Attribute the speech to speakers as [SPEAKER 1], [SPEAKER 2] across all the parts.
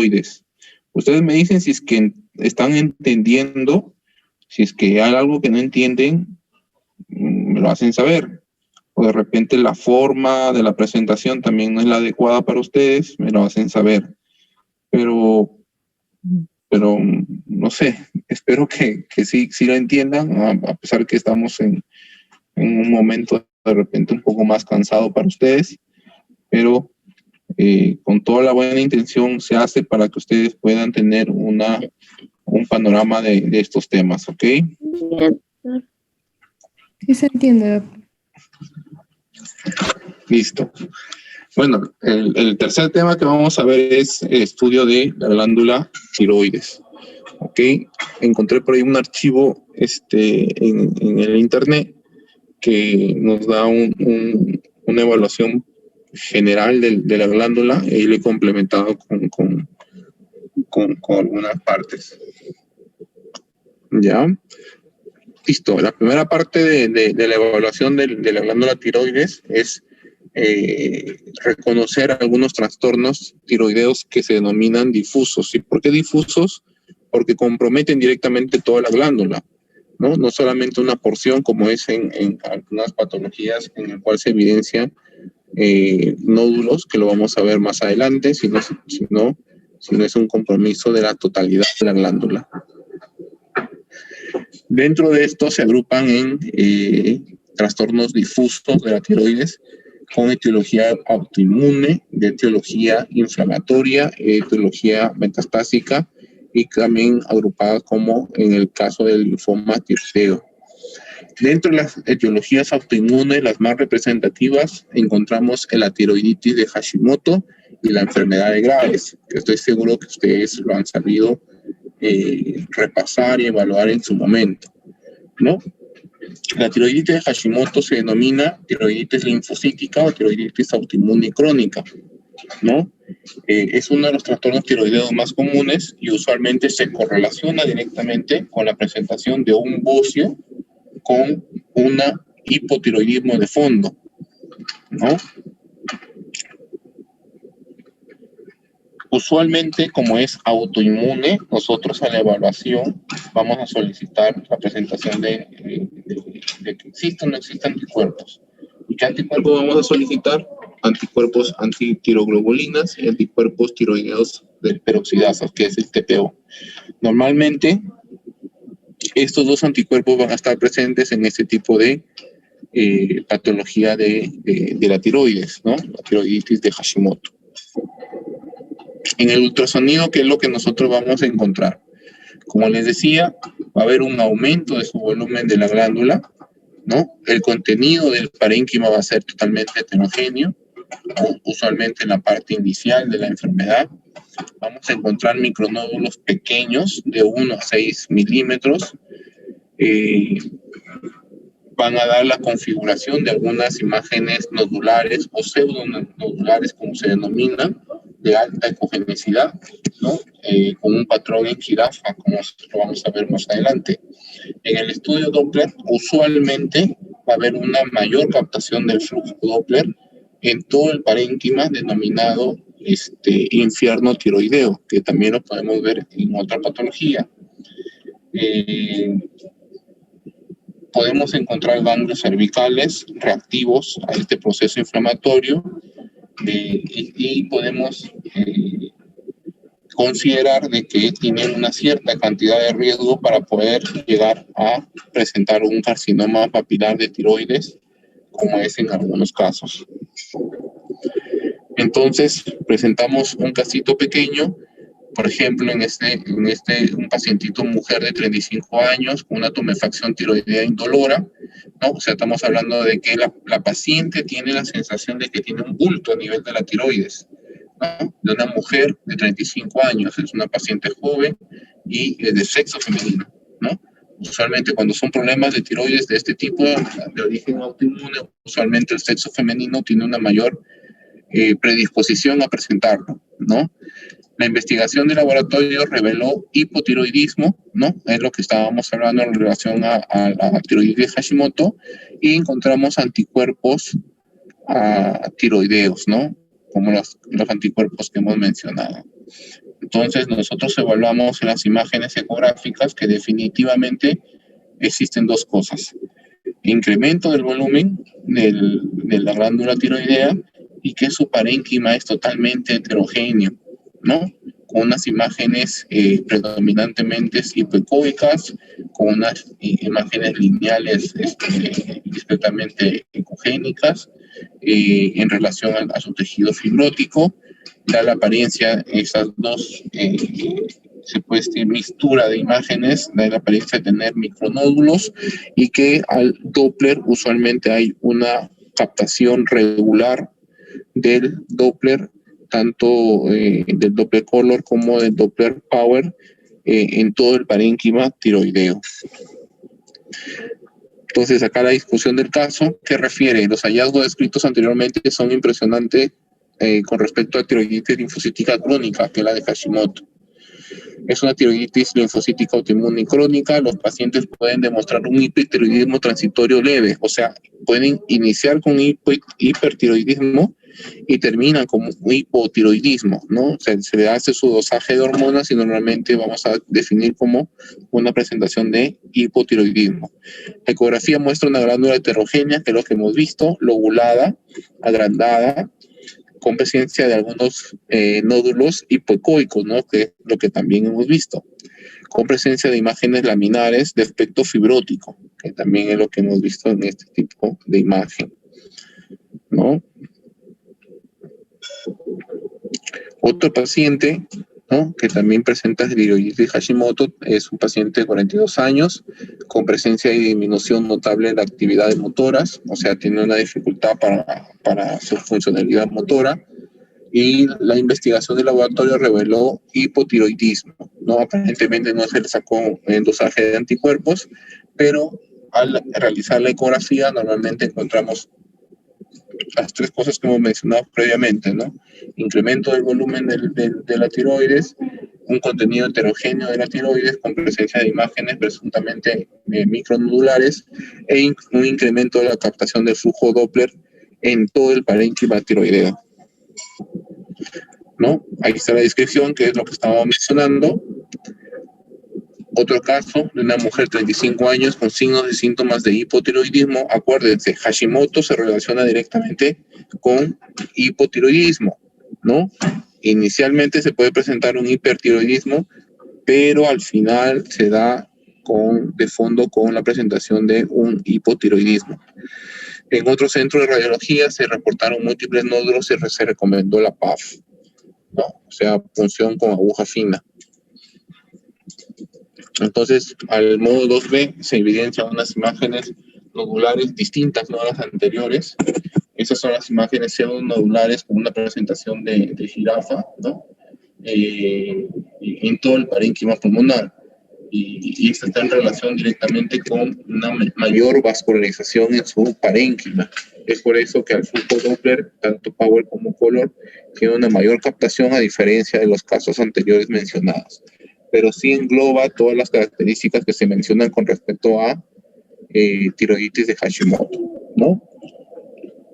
[SPEAKER 1] tiroides. Ustedes me dicen si es que están entendiendo, si es que hay algo que no entienden, me lo hacen saber. O de repente la forma de la presentación también no es la adecuada para ustedes, me lo hacen saber. Pero no sé, espero que sí lo entiendan, a pesar que estamos en un momento de repente un poco más cansado para ustedes, pero con toda la buena intención se hace para que ustedes puedan tener un panorama de estos temas, ¿ok?
[SPEAKER 2] Sí se entiende.
[SPEAKER 1] Listo. Bueno, el tercer tema que vamos a ver es el estudio de la glándula tiroides. ¿Ok? Encontré por ahí un archivo en el internet que nos da una evaluación general de la glándula y le he complementado con algunas partes. ¿Ya? Listo. La primera parte de la evaluación de la glándula tiroides es reconocer algunos trastornos tiroideos que se denominan difusos. ¿Y por qué difusos? Porque comprometen directamente toda la glándula, ¿no? No solamente una porción, como es en algunas patologías en las cuales se evidencian nódulos, que lo vamos a ver más adelante, sino es un compromiso de la totalidad de la glándula. Dentro de esto se agrupan en trastornos difusos de la tiroides, con etiología autoinmune, de etiología inflamatoria, etiología metastásica y también agrupadas como en el caso del linfoma tiroideo. Dentro de las etiologías autoinmunes, las más representativas, encontramos la tiroiditis de Hashimoto y la enfermedad de Graves, que estoy seguro que ustedes lo han sabido repasar y evaluar en su momento, ¿no? La tiroiditis de Hashimoto se denomina tiroiditis linfocítica o tiroiditis autoinmune crónica, ¿no? Es uno de los trastornos tiroideos más comunes y usualmente se correlaciona directamente con la presentación de un bocio con un hipotiroidismo de fondo, ¿no? Usualmente, como es autoinmune, nosotros a la evaluación vamos a solicitar la presentación de que existen o no existen anticuerpos. ¿Y qué anticuerpos vamos a solicitar? Anticuerpos antitiroglobulinas y anticuerpos tiroideos de peroxidasas, que es el TPO. Normalmente, estos dos anticuerpos van a estar presentes en este tipo de patología de la tiroides, ¿no? La tiroiditis de Hashimoto. En el ultrasonido, ¿qué es lo que nosotros vamos a encontrar? Como les decía, va a haber un aumento de su volumen de la glándula, ¿no? El contenido del parénquima va a ser totalmente heterogéneo, ¿no? Usualmente en la parte inicial de la enfermedad. Vamos a encontrar micronódulos pequeños de 1 a 6 milímetros. Van a dar la configuración de algunas imágenes nodulares o pseudonodulares, como se denominan, de alta ecogenicidad, ¿no? Con un patrón en jirafa, como lo vamos a ver más adelante. En el estudio Doppler, usualmente va a haber una mayor captación del flujo Doppler en todo el parénquima denominado infierno tiroideo, que también lo podemos ver en otra patología. Podemos encontrar ganglios cervicales reactivos a este proceso inflamatorio y podemos considerar de que tienen una cierta cantidad de riesgo para poder llegar a presentar un carcinoma papilar de tiroides, como es en algunos casos. Entonces, presentamos un casito pequeño, por ejemplo, un pacientito, mujer de 35 años, con una tumefacción tiroidea indolora, ¿no? O sea, estamos hablando de que la paciente tiene la sensación de que tiene un bulto a nivel de la tiroides, ¿no? De una mujer de 35 años, es una paciente joven y de sexo femenino, ¿no? Usualmente cuando son problemas de tiroides de este tipo, de origen autoinmune, usualmente el sexo femenino tiene una mayor predisposición a presentarlo, ¿no? La investigación de laboratorio reveló hipotiroidismo, ¿no? Es lo que estábamos hablando en relación a la tiroides de Hashimoto, y encontramos anticuerpos tiroideos, ¿no? Como los anticuerpos que hemos mencionado. Entonces, nosotros evaluamos en las imágenes ecográficas que definitivamente existen dos cosas: incremento del volumen de la glándula tiroidea y que su parénquima es totalmente heterogéneo, ¿no? Con unas imágenes predominantemente hipoecóicas, con unas imágenes lineales discretamente ecogénicas en relación a su tejido fibrótico. Da la apariencia, esas dos, se puede decir, mixtura de imágenes, da la apariencia de tener micronódulos y que al Doppler usualmente hay una captación regular del Doppler, tanto del Doppler Color como del Doppler Power en todo el parénquima tiroideo. Entonces, acá la discusión del caso, ¿qué refiere? Los hallazgos descritos anteriormente son impresionantes con respecto a tiroiditis linfocítica crónica, que es la de Hashimoto. Es una tiroiditis linfocítica autoinmune crónica. Los pacientes pueden demostrar un hipertiroidismo transitorio leve, o sea, pueden iniciar con hipertiroidismo y terminan con un hipotiroidismo, ¿no? O sea, se le hace su dosaje de hormonas y normalmente vamos a definir como una presentación de hipotiroidismo. La ecografía muestra una glándula heterogénea, que es lo que hemos visto, lobulada, agrandada, con presencia de algunos nódulos hipoecoicos, ¿no? Que es lo que también hemos visto, con presencia de imágenes laminares de aspecto fibrótico, que también es lo que hemos visto en este tipo de imagen, ¿no? Otro paciente, ¿no?, que también presenta tiroiditis Hashimoto es un paciente de 42 años con presencia y disminución notable de la actividad motoras, o sea, tiene una dificultad para su funcionalidad motora, y la investigación del laboratorio reveló hipotiroidismo, ¿no? Aparentemente no se le sacó el dosaje de anticuerpos, pero al realizar la ecografía normalmente encontramos las tres cosas que hemos mencionado previamente, ¿no? Incremento del volumen de la tiroides, un contenido heterogéneo de la tiroides con presencia de imágenes presuntamente micronodulares e un incremento de la captación del flujo Doppler en todo el parénquima tiroideo, ¿no? Ahí está la descripción, que es lo que estábamos mencionando. Otro caso de una mujer de 35 años con signos y síntomas de hipotiroidismo. Acuérdense, Hashimoto se relaciona directamente con hipotiroidismo, ¿no? Inicialmente se puede presentar un hipertiroidismo, pero al final se da de fondo con la presentación de un hipotiroidismo. En otro centro de radiología se reportaron múltiples nódulos y se recomendó la PAF, ¿no? O sea, punción con aguja fina. Entonces, al modo 2B se evidencian unas imágenes nodulares distintas, ¿no?, a las anteriores. Esas son las imágenes pseudonodulares con una presentación de jirafa, ¿no? En todo el parénquima pulmonar. Y esto está en relación directamente con una mayor vascularización en su parénquima. Es por eso que al flujo Doppler, tanto Power como Color, tiene una mayor captación a diferencia de los casos anteriores mencionados. Pero sí engloba todas las características que se mencionan con respecto a tiroiditis de Hashimoto, ¿no?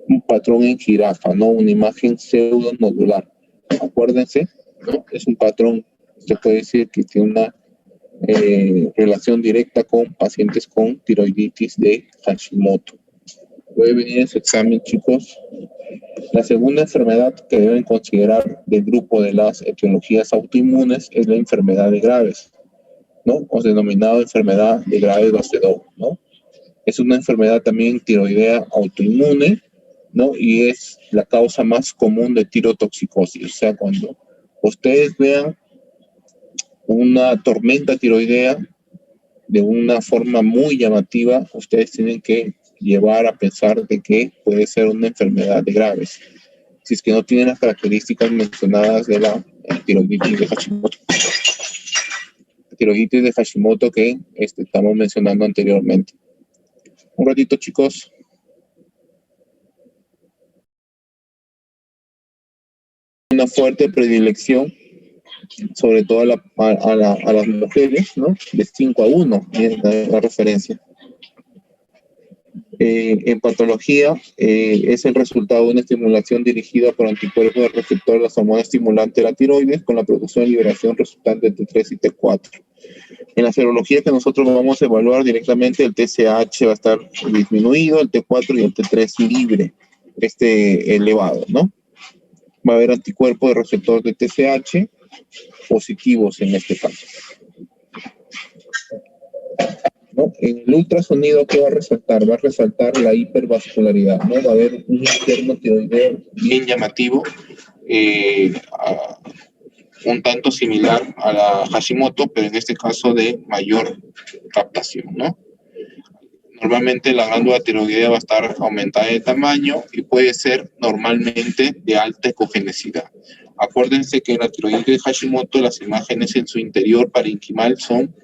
[SPEAKER 1] Un patrón en jirafa, ¿no? Una imagen pseudonodular. Acuérdense, ¿no? Es un patrón, se puede decir que tiene una relación directa con pacientes con tiroiditis de Hashimoto. Puede venir en su examen, chicos. La segunda enfermedad que deben considerar del grupo de las etiologías autoinmunes es la enfermedad de Graves, ¿no? O denominado enfermedad de Graves-Basedow, ¿no? Es una enfermedad también tiroidea autoinmune, ¿no? Y es la causa más común de tirotoxicosis. O sea, cuando ustedes vean una tormenta tiroidea de una forma muy llamativa, ustedes tienen que llevar a pensar de que puede ser una enfermedad de Graves, si es que no tiene las características mencionadas de la tiroiditis de Hashimoto. Tiroiditis de Hashimoto que estamos mencionando anteriormente. Un ratito, chicos. Una fuerte predilección, sobre todo a las mujeres, ¿no? De 5 a 1, es la referencia. En patología, es el resultado de una estimulación dirigida por anticuerpos del receptor de la hormona estimulante de la tiroides con la producción y liberación resultante de T3 y T4. En la serología que nosotros vamos a evaluar directamente, el TSH va a estar disminuido, el T4 y el T3 libre, elevado, ¿no? Va a haber anticuerpos de receptor de TSH positivos en este caso, ¿no? En el ultrasonido, ¿qué va a resaltar? Va a resaltar la hipervascularidad, ¿no? Va a haber un interno tiroideo bien llamativo, un tanto similar a la Hashimoto, pero en este caso de mayor captación, ¿no? Normalmente la glándula tiroidea va a estar aumentada de tamaño y puede ser normalmente de alta ecogenicidad. Acuérdense que en la tiroides de Hashimoto las imágenes en su interior parenquimal son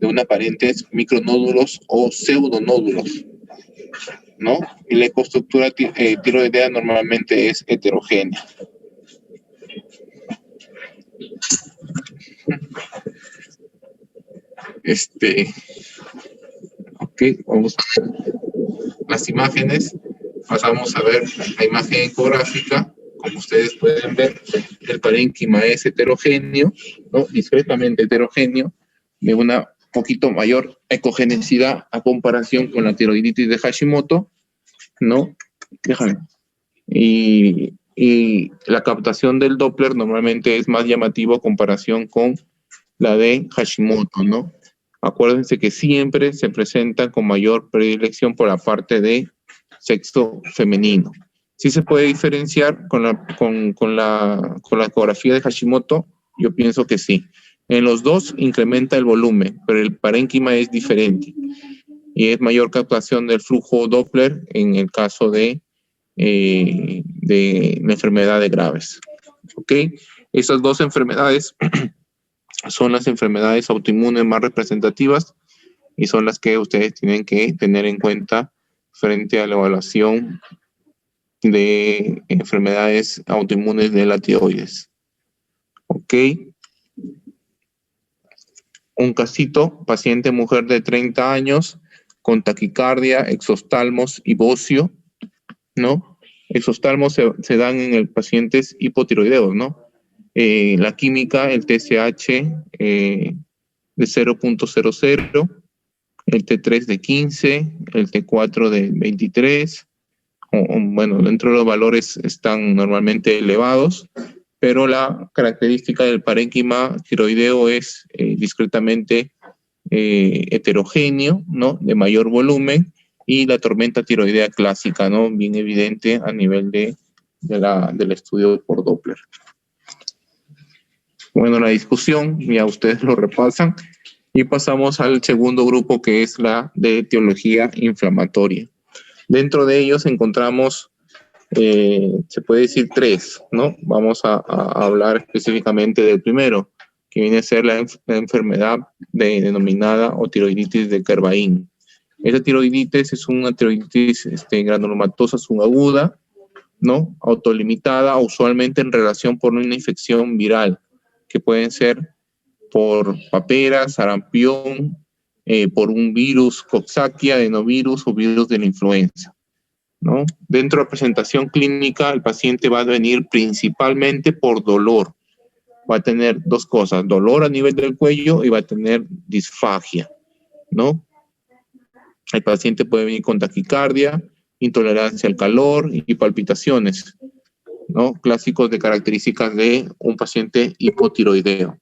[SPEAKER 1] de una aparentes micronódulos o pseudonódulos, ¿no? Y la ecoestructura tiroidea normalmente es heterogénea. Ok, vamos a ver las imágenes. Pasamos a ver la imagen ecográfica. Como ustedes pueden ver, el parénquima es heterogéneo, ¿no? Discretamente heterogéneo, de una poquito mayor ecogenicidad a comparación con la tiroiditis de Hashimoto, ¿no? Déjame. Y la captación del Doppler normalmente es más llamativo a comparación con la de Hashimoto, ¿no? Acuérdense que siempre se presenta con mayor predilección por la parte de sexo femenino. Sí se puede diferenciar con la ecografía de Hashimoto, yo pienso que sí. En los dos incrementa el volumen, pero el parénquima es diferente. Y es mayor captación del flujo Doppler en el caso de la enfermedad de Graves. ¿Ok? Esas dos enfermedades son las enfermedades autoinmunes más representativas y son las que ustedes tienen que tener en cuenta frente a la evaluación de enfermedades autoinmunes de la tiroides. ¿Ok? Un casito, paciente mujer de 30 años con taquicardia, exostalmos y bocio, ¿no? Exostalmos se dan en el pacientes hipotiroideos, ¿no? La química, el TSH de 0.00, el T3 de 15, el T4 de 23, bueno, dentro de los valores están normalmente elevados, pero la característica del parénquima tiroideo es discretamente heterogéneo, ¿no? De mayor volumen, y la tormenta tiroidea clásica, ¿no? Bien evidente a nivel del estudio por Doppler. Bueno, la discusión, ya ustedes lo repasan, y pasamos al segundo grupo, que es la de etiología inflamatoria. Dentro de ellos encontramos, se puede decir tres, ¿no? Vamos a hablar específicamente del primero, que viene a ser la enfermedad denominada o tiroiditis de Kervain. Esta tiroiditis es una tiroiditis granulomatosa subaguda, ¿no? Autolimitada, usualmente en relación por una infección viral, que pueden ser por papera, sarampión, por un virus, Coxsackie, adenovirus o virus de la influenza, ¿no? Dentro de la presentación clínica, el paciente va a venir principalmente por dolor. Va a tener dos cosas, dolor a nivel del cuello y va a tener disfagia, ¿no? El paciente puede venir con taquicardia, intolerancia al calor y palpitaciones, ¿no? Clásicos de características de un paciente hipotiroideo.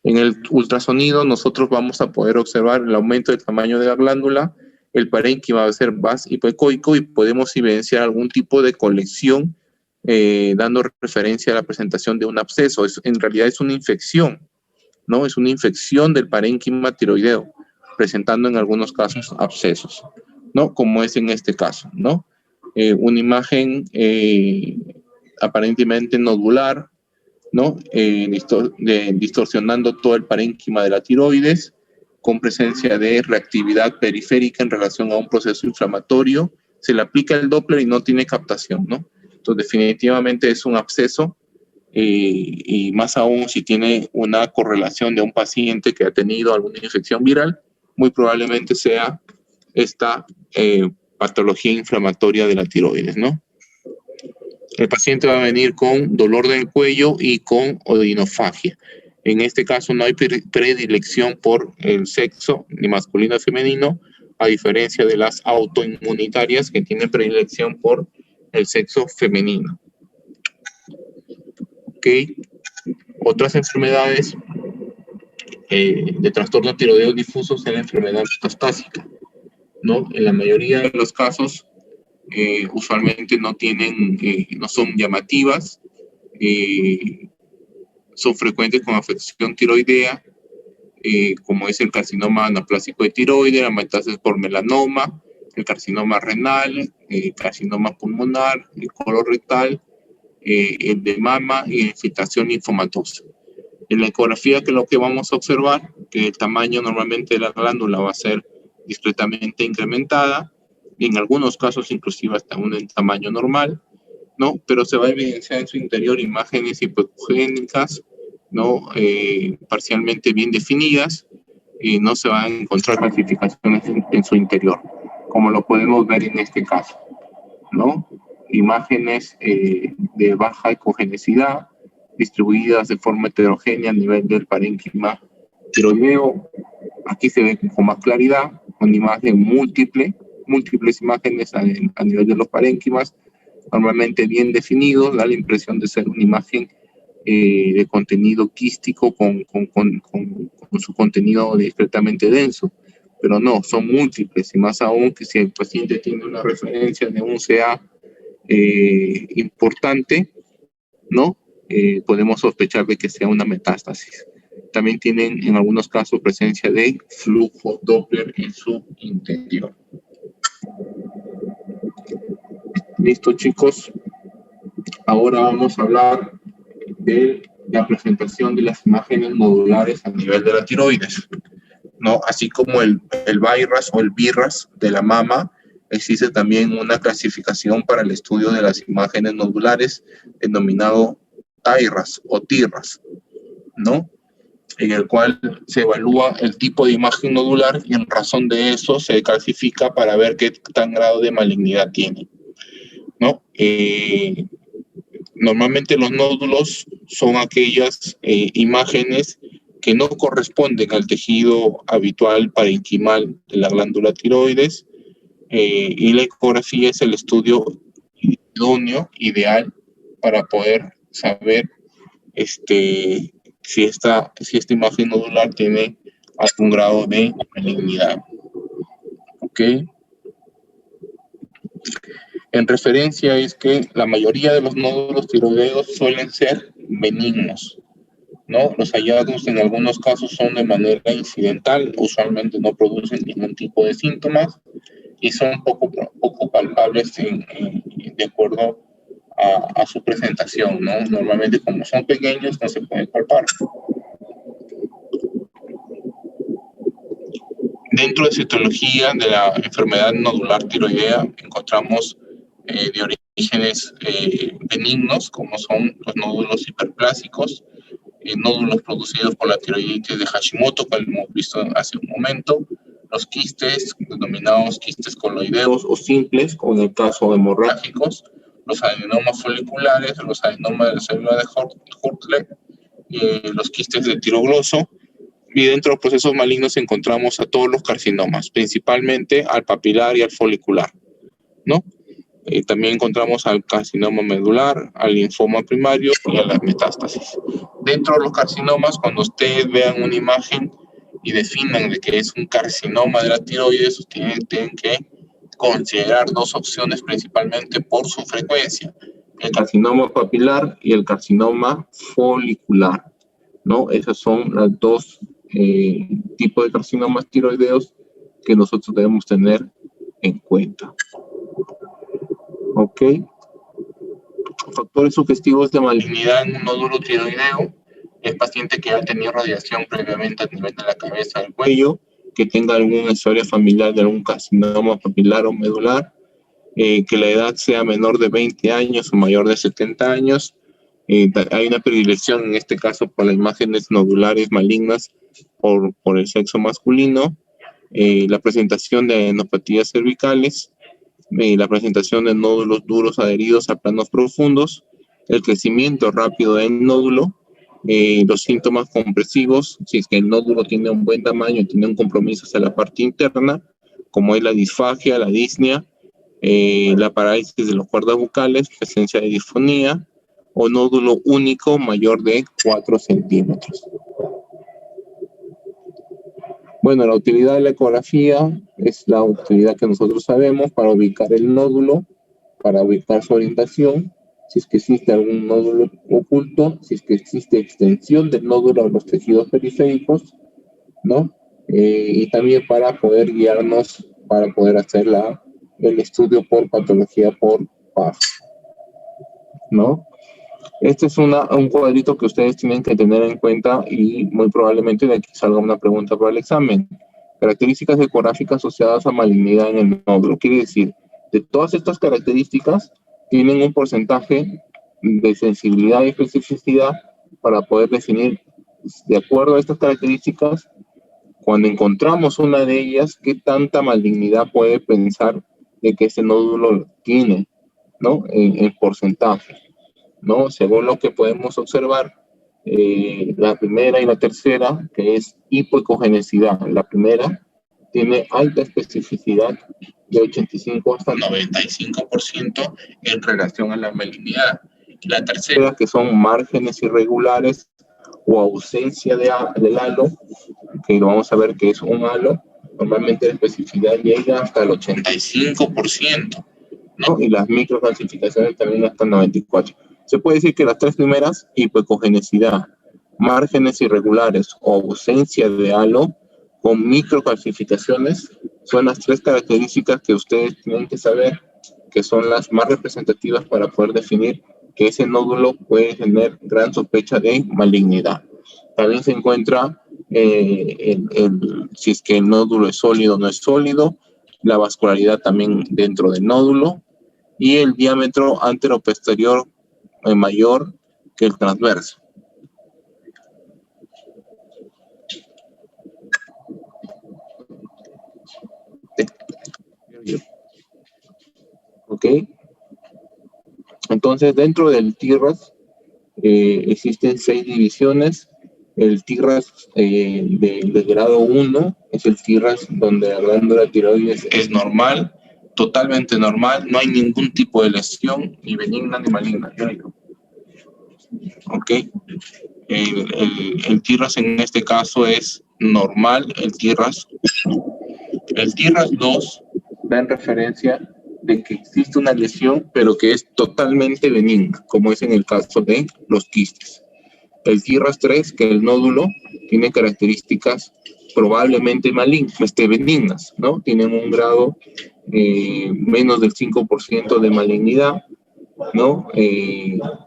[SPEAKER 1] En el ultrasonido nosotros vamos a poder observar el aumento del tamaño de la glándula, el parénquima va a ser más hipoecoico y podemos evidenciar algún tipo de colección dando referencia a la presentación de un absceso. En realidad es una infección, ¿no? Es una infección del parénquima tiroideo, presentando en algunos casos abscesos, ¿no? Como es en este caso, ¿no? Una imagen aparentemente nodular, ¿no? Distorsionando todo el parénquima de la tiroides, con presencia de reactividad periférica en relación a un proceso inflamatorio. Se le aplica el Doppler y no tiene captación, ¿no? Entonces, definitivamente es un absceso, y más aún si tiene una correlación de un paciente que ha tenido alguna infección viral, muy probablemente sea esta patología inflamatoria de la tiroides, ¿no? El paciente va a venir con dolor del cuello y con odinofagia. En este caso no hay predilección por el sexo, ni masculino ni femenino, a diferencia de las autoinmunitarias que tienen predilección por el sexo femenino. ¿Ok? Otras enfermedades de trastorno tiroideo difuso es la enfermedad metastásica, ¿no? En la mayoría de los casos, usualmente no son llamativas, son frecuentes con afección tiroidea, como es el carcinoma anaplásico de tiroides, la metástasis por melanoma, el carcinoma renal, el carcinoma pulmonar, el colorectal, el de mama y infiltración linfomatosa. En la ecografía, que es lo que vamos a observar, que el tamaño normalmente de la glándula va a ser discretamente incrementada, y en algunos casos inclusive hasta un tamaño normal, ¿no? Pero se va a evidenciar en su interior imágenes hipogénicas, ¿no? Parcialmente bien definidas, y no se van a encontrar calcificaciones en su interior, como lo podemos ver en este caso, ¿no? Imágenes de baja ecogenicidad, distribuidas de forma heterogénea a nivel del parénquima tiroideo. Aquí se ve con más claridad, con imagen múltiples imágenes a nivel de los parénquimas, normalmente bien definidos, da la impresión de ser una imagen de contenido quístico con su contenido discretamente denso, pero no, son múltiples, y más aún que si el paciente tiene una referencia de un CA importante, ¿no? Podemos sospechar de que sea una metástasis. También tienen en algunos casos presencia de flujo Doppler en su interior. Listo, chicos. Ahora vamos a hablar de la presentación de las imágenes nodulares a nivel de la tiroides, ¿no? Así como el BI-RAS o el BI-RAS de la mama, existe también una clasificación para el estudio de las imágenes nodulares denominado TIRAS o TIRAS, ¿no? En el cual se evalúa el tipo de imagen nodular y en razón de eso se clasifica para ver qué tan grado de malignidad tiene, ¿no? Normalmente los nódulos son aquellas imágenes que no corresponden al tejido habitual parenquimal de la glándula tiroides, y la ecografía es el estudio idóneo, ideal, para poder saber si esta imagen nodular tiene algún grado de malignidad. ¿Ok? En referencia es que la mayoría de los nódulos tiroideos suelen ser benignos, ¿no? Los hallazgos en algunos casos son de manera incidental, usualmente no producen ningún tipo de síntomas y son poco palpables de acuerdo a su presentación, ¿no? Normalmente, como son pequeños, no se pueden palpar. Dentro de citología de la enfermedad nodular tiroidea encontramos de orígenes benignos, como son los nódulos hiperplásicos, nódulos producidos por la tiroiditis de Hashimoto, que hemos visto hace un momento, los quistes, denominados quistes coloideos o simples, como en el caso hemorrágicos, los adenomas foliculares, los adenomas de la célula de Hurtle, los quistes de tirogloso, y dentro de los procesos malignos encontramos a todos los carcinomas, principalmente al papilar y al folicular, ¿no? También encontramos al carcinoma medular, al linfoma primario y a las metástasis. Dentro de los carcinomas, cuando ustedes vean una imagen y definan de que es un carcinoma de la tiroides, tienen que considerar dos opciones principalmente por su frecuencia: el carcinoma papilar y el carcinoma folicular, ¿no? Esos son los dos tipos de carcinomas tiroideos que nosotros debemos tener en cuenta. ¿Ok? Factores sugestivos de malignidad en un nódulo tiroideo: el paciente que ha tenido radiación previamente a nivel de la cabeza del cuello, que tenga alguna historia familiar de algún carcinoma papilar o medular, que la edad sea menor de 20 años o mayor de 70 años. Hay una predilección en este caso por las imágenes nodulares malignas por el sexo masculino, la presentación de adenopatías cervicales, la presentación de nódulos duros adheridos a planos profundos, el crecimiento rápido del nódulo, los síntomas compresivos, si es que el nódulo tiene un buen tamaño, tiene un compromiso hacia la parte interna, como es la disfagia, la disnea, la parálisis de los cuerdas bucales, presencia de disfonía, o nódulo único mayor de 4 centímetros. Bueno, la utilidad de la ecografía es la utilidad que nosotros sabemos para ubicar el nódulo, para ubicar su orientación, si es que existe algún nódulo oculto, si es que existe extensión del nódulo a los tejidos periféricos, ¿no? Y también para poder guiarnos, para poder hacer el estudio por patología por PAF, ¿no? Este es un cuadrito que ustedes tienen que tener en cuenta y muy probablemente de aquí salga una pregunta para el examen. Características ecográficas asociadas a malignidad en el nódulo. Quiere decir, de todas estas características, tienen un porcentaje de sensibilidad y especificidad para poder definir, de acuerdo a estas características, cuando encontramos una de ellas, qué tanta malignidad puede pensar de que ese nódulo tiene, ¿no? En porcentaje, ¿no? Según lo que podemos observar, la primera y la tercera, que es hipoecogenicidad. La primera tiene alta especificidad de 85 hasta 95% en relación a la malignidad. La tercera, que son márgenes irregulares o ausencia del halo, que vamos a ver que es un halo, normalmente la especificidad llega hasta el 85%, ¿no? Y las microcalcificaciones también hasta el 94%. Se puede decir que las tres primeras, hipoecogenicidad, márgenes irregulares o ausencia de halo, con microcalcificaciones, son las tres características que ustedes tienen que saber, que son las más representativas para poder definir que ese nódulo puede tener gran sospecha de malignidad. También se encuentra si es que el nódulo es sólido o no es sólido, la vascularidad también dentro del nódulo y el diámetro anteroposterior mayor que el transverso. ¿Ok? Entonces, dentro del TIRAS existen 6 divisiones. El TIRAS de grado 1 es el TIRAS donde la glándula tiroides es normal, totalmente normal, no hay ningún tipo de lesión, ni benigna ni maligna. ¿Ok? El TIRAS en este caso es normal, el TIRAS 1. El TIRAS 2 da en referencia de que existe una lesión, pero que es totalmente benigna, como es en el caso de los quistes. El TIRAS 3, que el nódulo tiene características probablemente benignas, ¿no? Tienen un grado menos del 5% de malignidad, ¿no?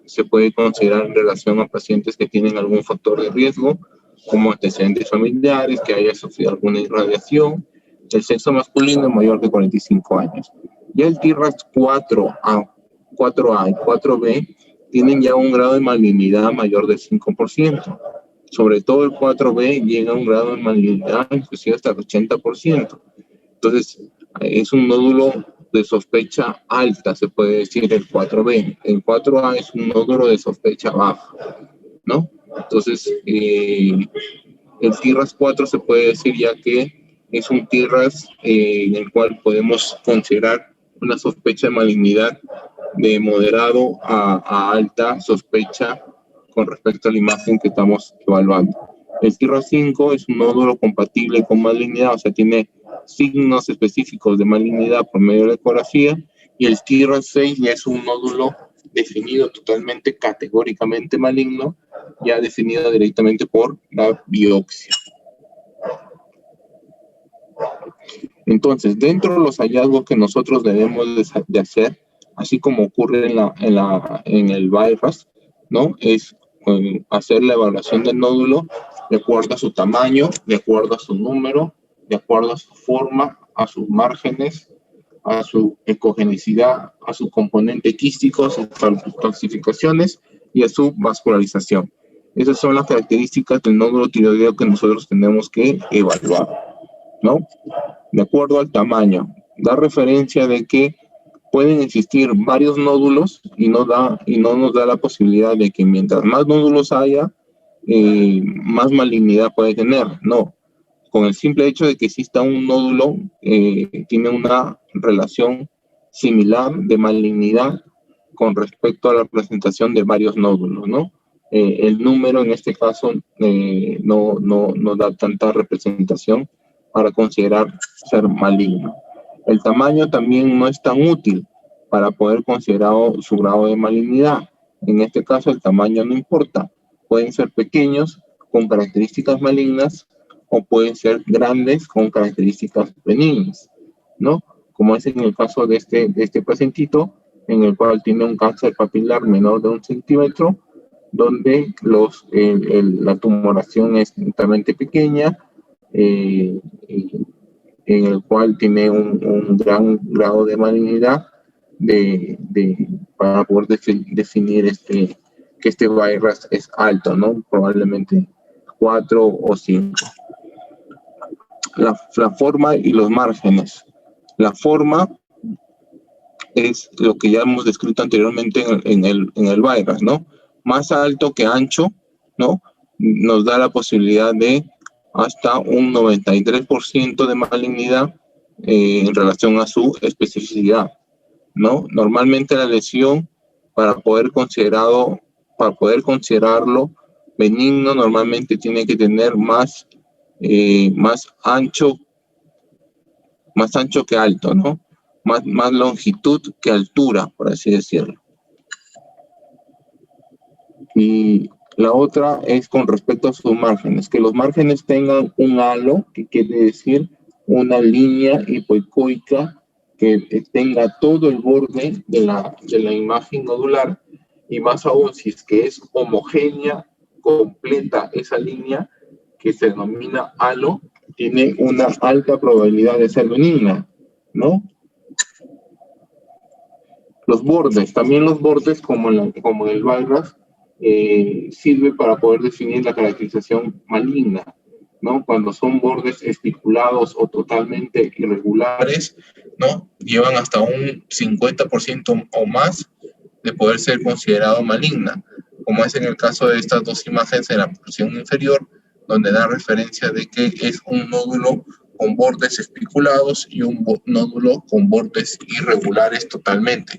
[SPEAKER 1] Se puede considerar en relación a pacientes que tienen algún factor de riesgo, como antecedentes familiares, que haya sufrido alguna irradiación, el sexo masculino mayor de 45 años. Ya el TIRAS 4A y 4B tienen ya un grado de malignidad mayor del 5%. Sobre todo el 4B llega a un grado de malignidad inclusive hasta el 80%. Entonces, es un nódulo de sospecha alta, se puede decir el 4B. El 4A es un nódulo de sospecha baja, ¿no? Entonces, el TIRAS 4 se puede decir ya que es un TIRAS en el cual podemos considerar una sospecha de malignidad de moderado a alta sospecha con respecto a la imagen que estamos evaluando. El TIRAS 5 es un nódulo compatible con malignidad, o sea, tiene signos específicos de malignidad por medio de la ecografía, y el TIRAS 6 ya es un nódulo definido totalmente categóricamente maligno, ya definido directamente por la biopsia. Entonces, dentro de los hallazgos que nosotros debemos de hacer, así como ocurre en el VIRAS, ¿no? Es hacer la evaluación del nódulo de acuerdo a su tamaño, de acuerdo a su número, de acuerdo a su forma, a sus márgenes, a su ecogenicidad, a su componente quístico, a sus calcificaciones y a su vascularización. Esas son las características del nódulo tiroideo que nosotros tenemos que evaluar, ¿no? De acuerdo al tamaño. Da referencia de que pueden existir varios nódulos y no nos da la posibilidad de que mientras más nódulos haya, más malignidad puede tener. No, con el simple hecho de que exista un nódulo, tiene una relación similar de malignidad con respecto a la presentación de varios nódulos, ¿no? El número en este caso no da tanta representación para considerar ser maligno. El tamaño también no es tan útil para poder considerar su grado de malignidad. En este caso el tamaño no importa. Pueden ser pequeños con características malignas o pueden ser grandes con características benignas, ¿no? Como es en el caso de este pacientito, en el cual tiene un cáncer papilar menor de 1 centímetro, donde la tumoración es netamente pequeña, en el cual tiene un gran grado de malignidad para poder definir que este VIRAS es alto, ¿no? Probablemente 4 o 5. La forma y los márgenes. La forma es lo que ya hemos descrito anteriormente en el VIRAS, ¿no? Más alto que ancho, ¿no? Nos da la posibilidad de hasta un 93% de malignidad en relación a su especificidad, ¿no? Normalmente la lesión, para poder considerarlo benigno, normalmente tiene que tener más ancho que alto, ¿no? Más longitud que altura, por así decirlo. Y la otra es con respecto a sus márgenes, que los márgenes tengan un halo, que quiere decir una línea hipoecoica que tenga todo el borde de la imagen nodular, y más aún si es que es homogénea, completa esa línea, que se denomina halo, tiene una alta probabilidad de ser benigna, ¿no? Los bordes, también los bordes, como en el VIRAS, sirve para poder definir la caracterización maligna, ¿no? Cuando son bordes espiculados o totalmente irregulares, ¿no? Llevan hasta un 50% o más de poder ser considerado maligna, como es en el caso de estas dos imágenes en la porción inferior, donde da referencia de que es un nódulo con bordes espiculados y un nódulo con bordes irregulares totalmente.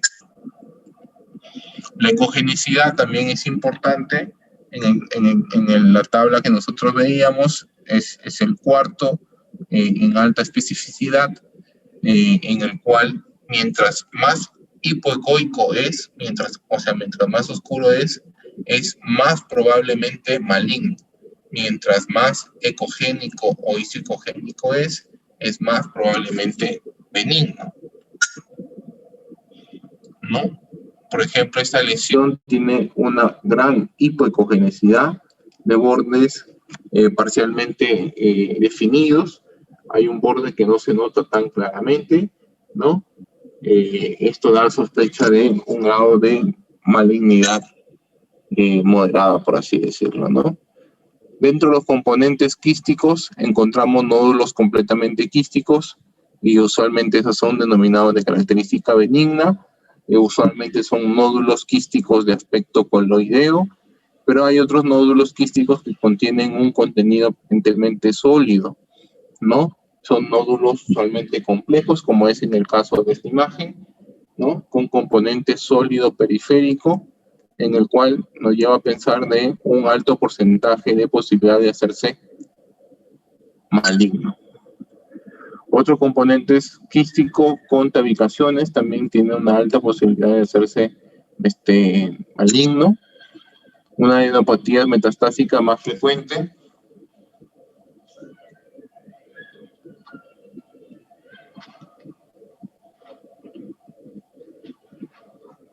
[SPEAKER 1] La ecogenicidad también es importante. En la tabla que nosotros veíamos es el cuarto en alta especificidad, en el cual mientras más hipoecoico es, mientras más oscuro es más probablemente maligno. Mientras más ecogénico o isocogénico es más probablemente benigno, ¿no? Por ejemplo, esta lesión tiene una gran hipoecogenicidad de bordes parcialmente definidos. Hay un borde que no se nota tan claramente, ¿no? Esto da sospecha de un grado de malignidad moderada, por así decirlo, ¿no? Dentro de los componentes quísticos encontramos nódulos completamente quísticos, y usualmente esos son denominados de característica benigna. Usualmente son nódulos quísticos de aspecto coloideo, pero hay otros nódulos quísticos que contienen un contenido aparentemente sólido, ¿no? Son nódulos usualmente complejos, como es en el caso de esta imagen, ¿no? Con componente sólido periférico, en el cual nos lleva a pensar de un alto porcentaje de posibilidad de hacerse maligno. Otro componente es quístico con tabicaciones, también tiene una alta posibilidad de hacerse maligno. Una adenopatía metastásica más frecuente.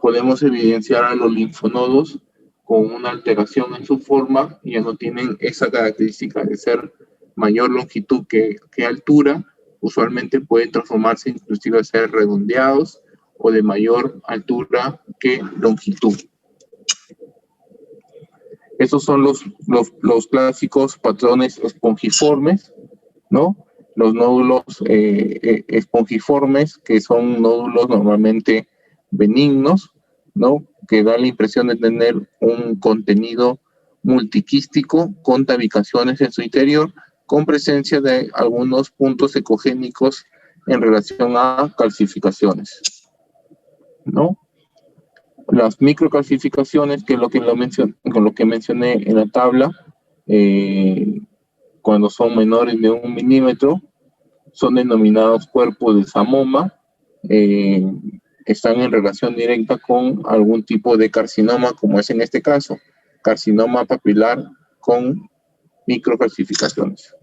[SPEAKER 1] Podemos evidenciar a los linfonodos con una alteración en su forma, y ya no tienen esa característica de ser mayor longitud que altura. Usualmente pueden transformarse inclusive a ser redondeados o de mayor altura que longitud. Esos son los clásicos patrones espongiformes, ¿no? Los nódulos espongiformes, que son nódulos normalmente benignos, ¿no? Que da la impresión de tener un contenido multiquístico con tabicaciones en su interior, con presencia de algunos puntos ecogénicos en relación a calcificaciones, ¿no? Las microcalcificaciones, que es lo que mencioné en la tabla, cuando son menores de 1 milímetro, son denominados cuerpos de Samoma, están en relación directa con algún tipo de carcinoma, como es en este caso, carcinoma papilar con microcalcificaciones.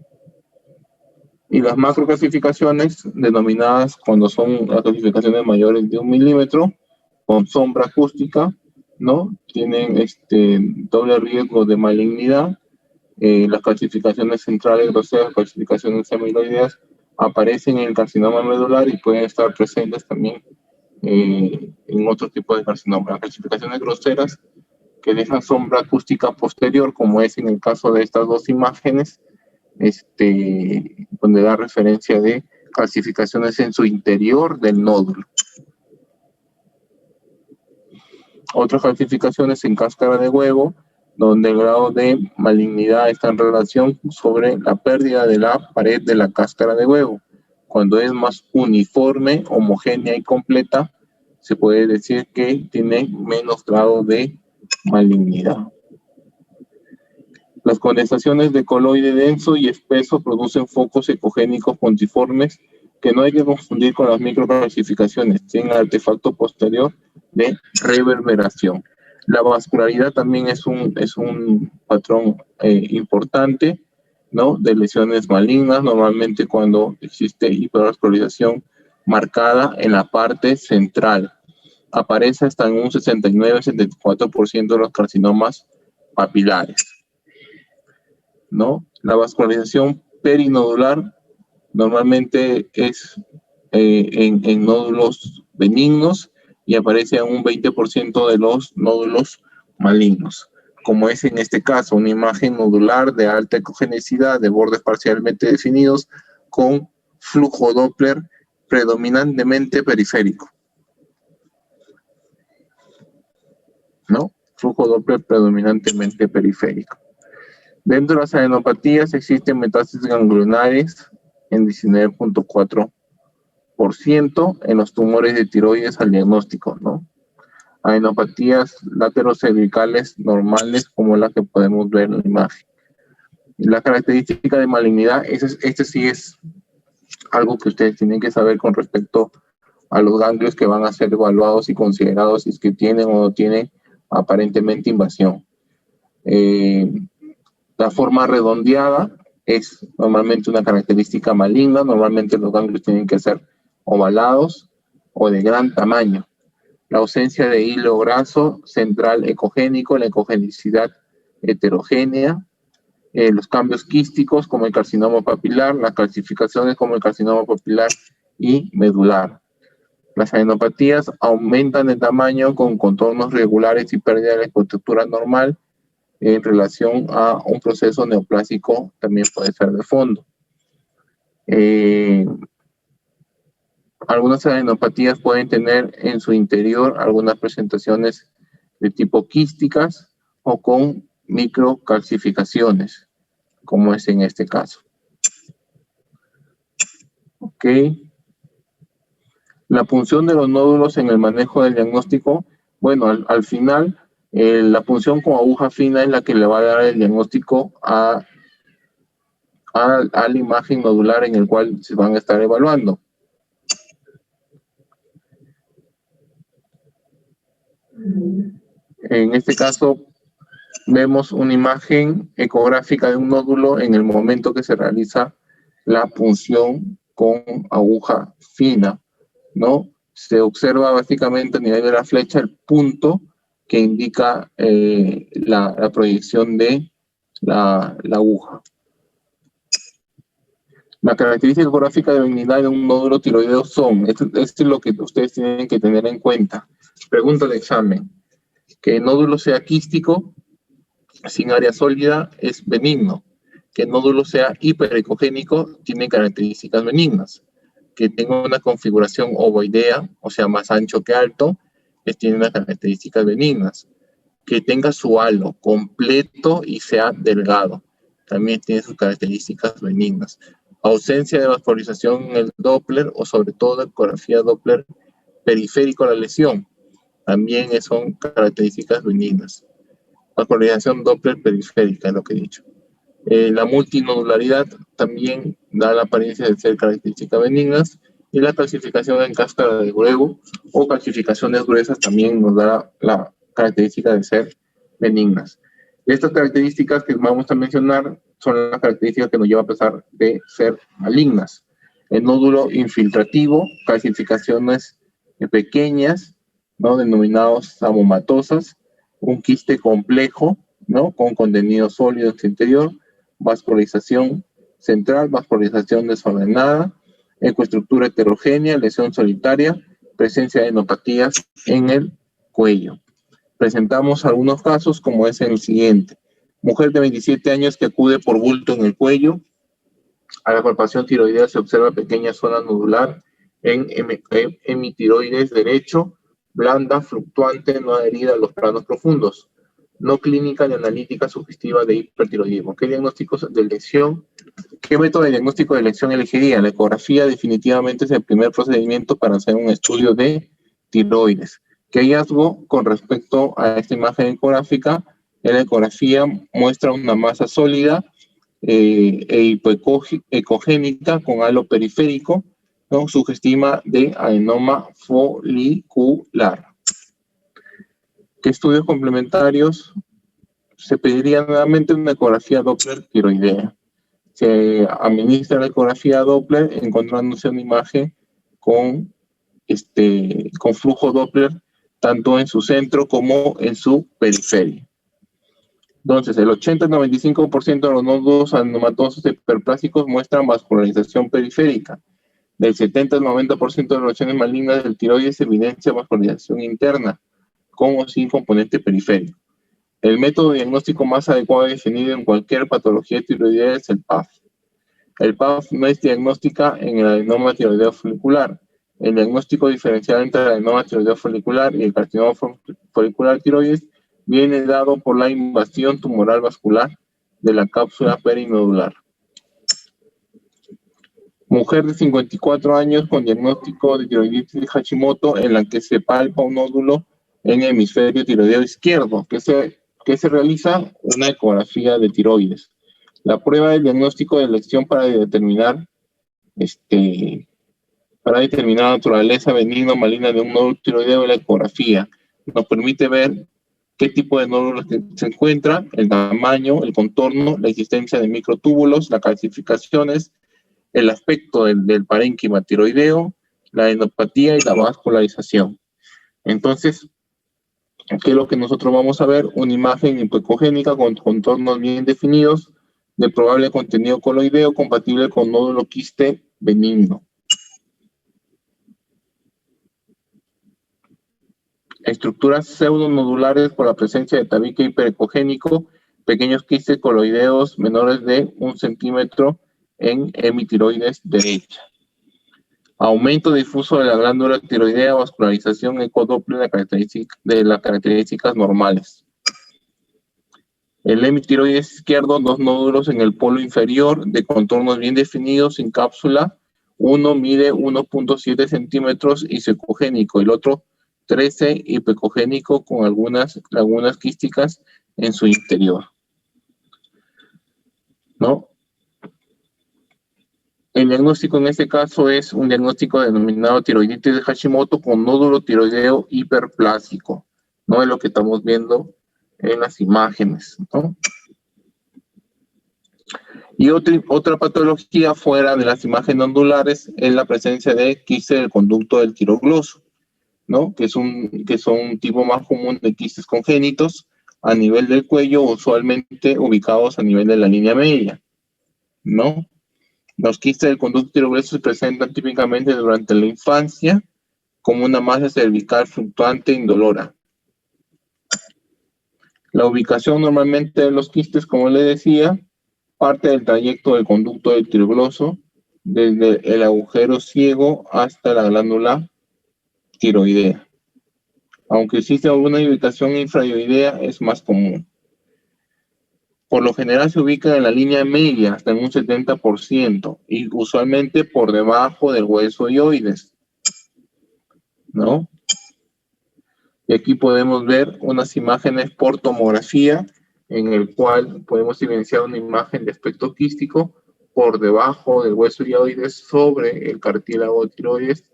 [SPEAKER 1] Y las macrocalcificaciones, denominadas cuando son las calcificaciones mayores de 1 milímetro, con sombra acústica, ¿no? Tienen doble riesgo de malignidad. Las calcificaciones centrales groseras, calcificaciones amiloideas, aparecen en el carcinoma medular y pueden estar presentes también en otro tipo de carcinoma. Las calcificaciones groseras que dejan sombra acústica posterior, como es en el caso de estas dos imágenes, donde da referencia de calcificaciones en su interior del nódulo. Otras calcificaciones en cáscara de huevo, donde el grado de malignidad está en relación sobre la pérdida de la pared de la cáscara de huevo. Cuando es más uniforme, homogénea y completa, se puede decir que tiene menos grado de malignidad. Las condensaciones de coloide denso y espeso producen focos ecogénicos pontiformes que no hay que confundir con las microcalcificaciones, tienen artefacto posterior de reverberación. La vascularidad también es un patrón importante, ¿no? De lesiones malignas, normalmente cuando existe hipervascularización marcada en la parte central. Aparece hasta en un 69-74% de los carcinomas papilares, ¿no? La vascularización perinodular normalmente es en nódulos benignos y aparece en un 20% de los nódulos malignos, como es en este caso una imagen nodular de alta ecogenicidad de bordes parcialmente definidos con flujo Doppler predominantemente periférico, ¿no? Flujo Doppler predominantemente periférico. Dentro de las adenopatías existen metástasis ganglionares en 19.4% en los tumores de tiroides al diagnóstico, ¿no? Adenopatías laterocervicales normales como la que podemos ver en la imagen. La característica de malignidad, este sí es algo que ustedes tienen que saber con respecto a los ganglios que van a ser evaluados y considerados si es que tienen o no tienen aparentemente invasión. La forma redondeada es normalmente una característica maligna. Normalmente los ganglios tienen que ser ovalados o de gran tamaño. La ausencia de hilo graso central ecogénico, la ecogenicidad heterogénea, los cambios quísticos como el carcinoma papilar, las calcificaciones como el carcinoma papilar y medular. Las adenopatías aumentan de tamaño con contornos regulares y pérdida de la estructura normal en relación a un proceso neoplásico, también puede ser de fondo. Algunas adenopatías pueden tener en su interior algunas presentaciones de tipo quísticas o con microcalcificaciones, como es en este caso. Ok. La punción de los nódulos en el manejo del diagnóstico, bueno, al final, la punción con aguja fina es la que le va a dar el diagnóstico a la imagen nodular en el cual se van a estar evaluando. En este caso, vemos una imagen ecográfica de un nódulo en el momento que se realiza la punción con aguja fina, ¿no? Se observa básicamente a nivel de la flecha el punto que indica la proyección de la aguja. La característica ecográfica de benignidad de un nódulo tiroideo son, esto es lo que ustedes tienen que tener en cuenta. Pregunta de examen. Que el nódulo sea quístico, sin área sólida, es benigno. Que el nódulo sea hiperecogénico, tiene características benignas. Que tenga una configuración ovoidea, o sea, más ancho que alto, tiene unas características benignas. Que tenga su halo completo y sea delgado. También tiene sus características benignas. Ausencia de vascularización en el Doppler o sobre todo ecografía Doppler periférico a la lesión. También son características benignas. Vascularización Doppler periférica es lo que he dicho. La multinodularidad también da la apariencia de ser características benignas y la calcificación en cáscara de huevo o calcificaciones gruesas también nos da la característica de ser benignas. Estas características que vamos a mencionar son las características que nos llevan a pasar de ser malignas. El nódulo infiltrativo, calcificaciones pequeñas, ¿no? Denominados samomatosas, un quiste complejo, ¿no? Con contenido sólido en su interior, vascularización central, vascularización desordenada, ecoestructura heterogénea, lesión solitaria, presencia de enopatías en el cuello. Presentamos algunos casos como es el siguiente. Mujer de 27 años que acude por bulto en el cuello. A la palpación tiroidea se observa pequeña zona nodular en hemitiroides derecho, blanda, fluctuante, no adherida a los planos profundos. No clínica ni analítica sugestiva de hipertiroidismo. ¿Qué diagnósticos de elección? ¿Qué método de diagnóstico de elección elegiría? La ecografía definitivamente es el primer procedimiento para hacer un estudio de tiroides. ¿Qué hallazgo con respecto a esta imagen ecográfica? La ecografía muestra una masa sólida ecogénica con halo periférico, ¿no? Sugestiva de adenoma folicular. ¿Qué estudios complementarios? Se pediría nuevamente una ecografía Doppler tiroidea. Se administra la ecografía Doppler encontrándose una imagen con flujo Doppler tanto en su centro como en su periferia. Entonces, el 80-95% de los nódulos adenomatosos hiperplásicos muestran vascularización periférica. Del 70-90% de las lesiones malignas del tiroides se evidencia vascularización interna, con o sin componente periférico. El método diagnóstico más adecuado definido en cualquier patología tiroidea es el PAF. El PAF no es diagnóstica en el adenoma tiroideo folicular. El diagnóstico diferencial entre el adenoma tiroideo folicular y el carcinoma folicular tiroides viene dado por la invasión tumoral vascular de la cápsula perinodular. Mujer de 54 años con diagnóstico de tiroiditis de Hashimoto en la que se palpa un nódulo en el hemisferio tiroideo izquierdo, que se realiza una ecografía de tiroides. La prueba de diagnóstico de elección para determinar la naturaleza benigna o maligna de un nódulo tiroideo es la ecografía. Nos permite ver qué tipo de nódulos se encuentra, el tamaño, el contorno, la existencia de microtúbulos, las calcificaciones, el aspecto del parénquima tiroideo, la enopatía y la vascularización. Entonces, ¿qué es lo que nosotros vamos a ver? Una imagen hipoecogénica con contornos bien definidos de probable contenido coloideo compatible con nódulo quiste benigno. Estructuras pseudonodulares por la presencia de tabique hiperecogénico, pequeños quistes coloideos menores de 1 centímetro en hemitiroides derecha. Aumento difuso de la glándula tiroidea, vascularización ecodoppler de las características normales. El hemitiroides izquierdo, 2 nódulos en el polo inferior de contornos bien definidos sin cápsula. Uno mide 1.7 centímetros y ecogénico, el otro 13 hipecogénico con algunas lagunas quísticas en su interior, ¿no? El diagnóstico en este caso es un diagnóstico denominado tiroiditis de Hashimoto con nódulo tiroideo hiperplásico, ¿no? Es lo que estamos viendo en las imágenes, ¿no? Y otra patología fuera de las imágenes nodulares es la presencia de quiste del conducto del tirogloso, ¿no? Que son un tipo más común de quistes congénitos a nivel del cuello, usualmente ubicados a nivel de la línea media, ¿no? Los quistes del conducto tirogloso se presentan típicamente durante la infancia como una masa cervical fluctuante e indolora. La ubicación normalmente de los quistes, como les decía, parte del trayecto del conducto del tirogloso desde el agujero ciego hasta la glándula tiroidea. Aunque existe alguna ubicación infrayoidea, es más común. Por lo general se ubica en la línea media, hasta en un 70%, y usualmente por debajo del hueso ioides, ¿no? Y aquí podemos ver unas imágenes por tomografía, en el cual podemos evidenciar una imagen de aspecto quístico por debajo del hueso ioides sobre el cartílago tiroides,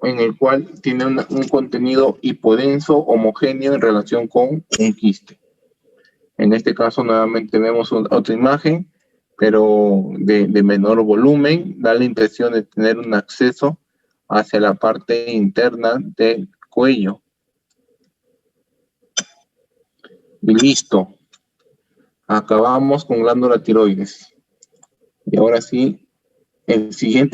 [SPEAKER 1] en el cual tiene un contenido hipodenso homogéneo en relación con un quiste. En este caso nuevamente vemos otra imagen, pero de menor volumen, da la impresión de tener un acceso hacia la parte interna del cuello. Y listo. Acabamos con glándula tiroides. Y ahora sí, el siguiente